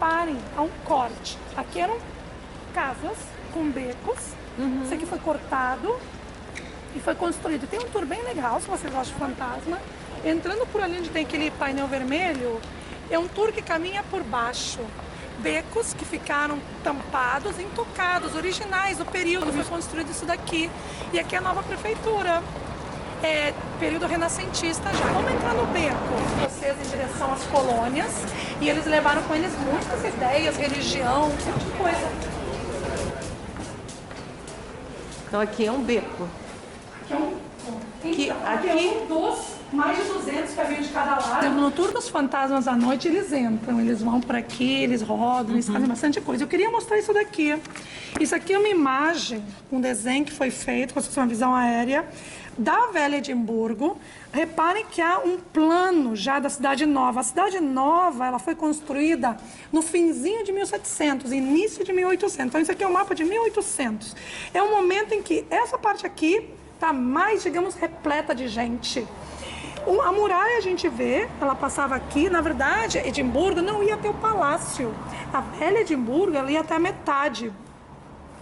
reparem, há um corte. Aqui eram casas com becos. Isso aqui foi cortado e foi construído. Tem um tour bem legal, se vocês gostam de fantasma. Entrando por ali onde tem aquele painel vermelho, é um tour que caminha por baixo. Becos que ficaram tampados, intocados, originais do período. Foi construído isso daqui. E aqui é a nova prefeitura. É período renascentista já. Vamos entrar no beco. Vocês em direção às colônias. E eles levaram com eles muitas ideias, religião, esse tipo de coisa. Então aqui é um beco. Aqui é um dos mais de 200 que havia de cada lado. No tour dos fantasmas à noite, eles entram, eles vão por aqui, eles rodam, eles fazem bastante coisa. Eu queria mostrar isso daqui. Isso aqui é uma imagem, um desenho que foi feito, com uma visão aérea, da Velha Edimburgo. Reparem que há um plano já da Cidade Nova. A Cidade Nova, ela foi construída no finzinho de 1700, início de 1800. Então isso aqui é um mapa de 1800. É um momento em que essa parte aqui está mais, digamos, repleta de gente. A muralha a gente vê, ela passava aqui. Na verdade, Edimburgo não ia até o palácio. A Velha Edimburgo, ela ia até a metade.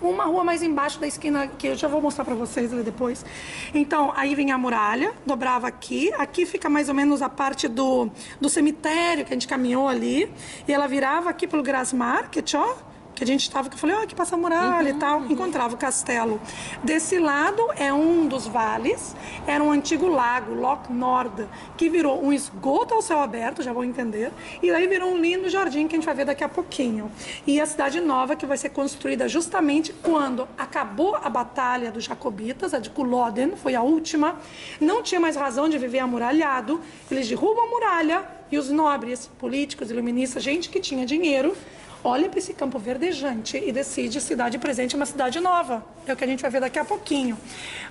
Uma rua mais embaixo da esquina, que eu já vou mostrar para vocês ali depois. Então, aí vinha a muralha, dobrava aqui. Aqui fica mais ou menos a parte do cemitério que a gente caminhou ali. E ela virava aqui pelo Grasmarket, ó. Que a gente estava, que eu falei, ó, aqui passa a muralha e tal, encontrava o castelo. Desse lado é um dos vales, era um antigo lago, Loch Nord, que virou um esgoto ao céu aberto, já vão entender, e daí virou um lindo jardim que a gente vai ver daqui a pouquinho. E a Cidade Nova, que vai ser construída justamente quando acabou a Batalha dos Jacobitas, a de Culloden, foi a última, não tinha mais razão de viver amuralhado, eles derrubam a muralha e os nobres, políticos, iluministas, gente que tinha dinheiro, olha para esse campo verdejante e decide cidade presente uma cidade nova. É o que a gente vai ver daqui a pouquinho.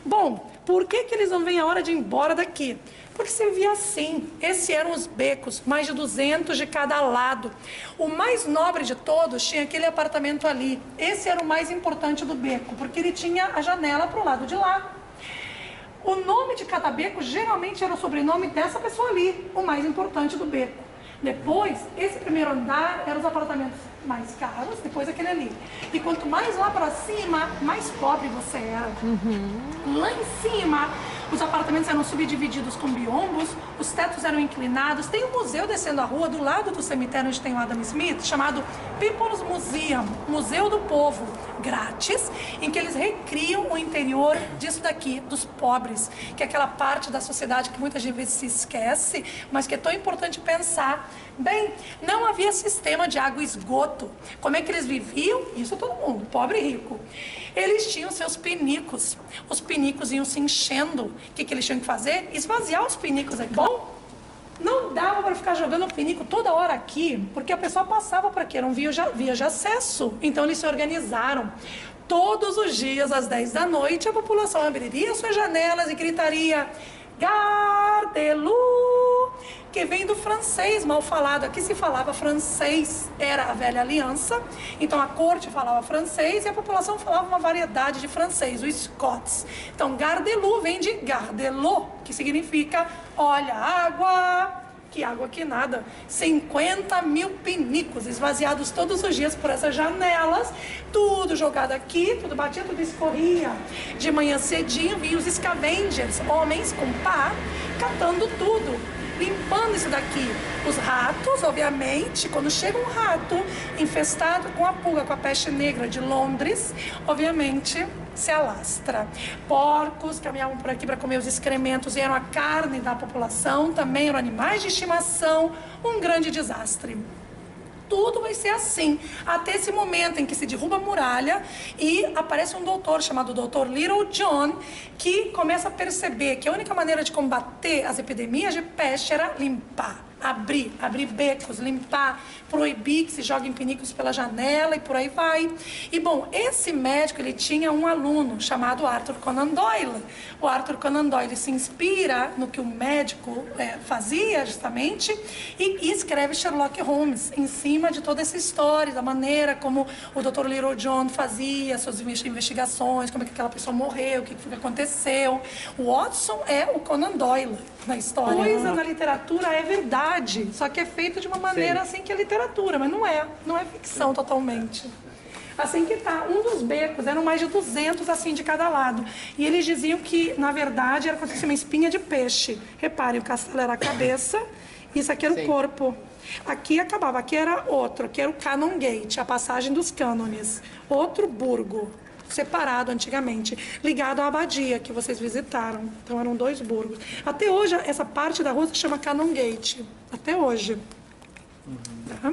Bom, por que eles não veem a hora de ir embora daqui? Porque você via assim, esses eram os becos, mais de 200 de cada lado. O mais nobre de todos tinha aquele apartamento ali. Esse era o mais importante do beco, porque ele tinha a janela para o lado de lá. O nome de cada beco geralmente era o sobrenome dessa pessoa ali, o mais importante do beco. Depois, esse primeiro andar eram os apartamentos mais caros, depois aquele ali. E quanto mais lá para cima, mais pobre você era. Lá em cima, os apartamentos eram subdivididos com biombos, os tetos eram inclinados. Tem um museu descendo a rua, do lado do cemitério onde tem o Adam Smith, chamado People's Museum, Museu do Povo, grátis, em que eles recriam o interior disso daqui, dos pobres, que é aquela parte da sociedade que muitas vezes se esquece, mas que é tão importante pensar. Bem, não havia sistema de água e esgoto. Como é que eles viviam? Isso todo mundo, pobre e rico. Eles tinham seus pinicos. Os pinicos iam se enchendo. O que eles tinham que fazer? Esvaziar os pinicos aqui. Bom, não dava para ficar jogando o pinico toda hora aqui, porque a pessoa passava por aqui, era um via de acesso. Então eles se organizaram. Todos os dias, às 10 da noite, a população abriria suas janelas e gritaria: Gare-de-Luz, que vem do francês mal falado. Aqui se falava francês, era a velha aliança. Então a corte falava francês e a população falava uma variedade de francês, o scots. Então Gare-de-Luz vem de Gare-de-l'eau, que significa olha a água. Que água que nada. 50 mil pinicos esvaziados todos os dias por essas janelas, tudo jogado aqui, tudo batia, tudo escorria. De manhã cedinho vinham os scavengers, homens com pá, catando tudo, limpando isso daqui. Os ratos, obviamente, quando chega um rato infestado com a pulga, com a peste negra de Londres, obviamente se alastra. Porcos caminhavam por aqui para comer os excrementos e eram a carne da população, também eram animais de estimação, um grande desastre. Tudo vai ser assim, até esse momento em que se derruba a muralha e aparece um doutor chamado Dr. Little John, que começa a perceber que a única maneira de combater as epidemias de peste era limpar. Abrir becos, limpar, proibir que se joguem pinicos pela janela e por aí vai. E bom, esse médico, ele tinha um aluno chamado Arthur Conan Doyle. O Arthur Conan Doyle se inspira no que o médico fazia justamente e escreve Sherlock Holmes em cima de toda essa história, da maneira como o Dr. Little John fazia suas investigações, como é que aquela pessoa morreu, o que aconteceu. O Watson é o Conan Doyle na história. Coisa na literatura é verdade. verdade, só que é feito de uma maneira assim que é literatura, mas não é ficção totalmente. Assim que tá, um dos becos eram mais de 200 assim de cada lado. E eles diziam que, na verdade, era como se fosse uma espinha de peixe. Reparem, o castelo era a cabeça, isso aqui era o corpo. Aqui acabava, aqui era outro, aqui era o Canon Gate, a passagem dos cânones. Outro burgo, separado antigamente, ligado à abadia que vocês visitaram. Então eram 2 burgos. Até hoje, essa parte da rua se chama Canon Gate. Até hoje. Tá?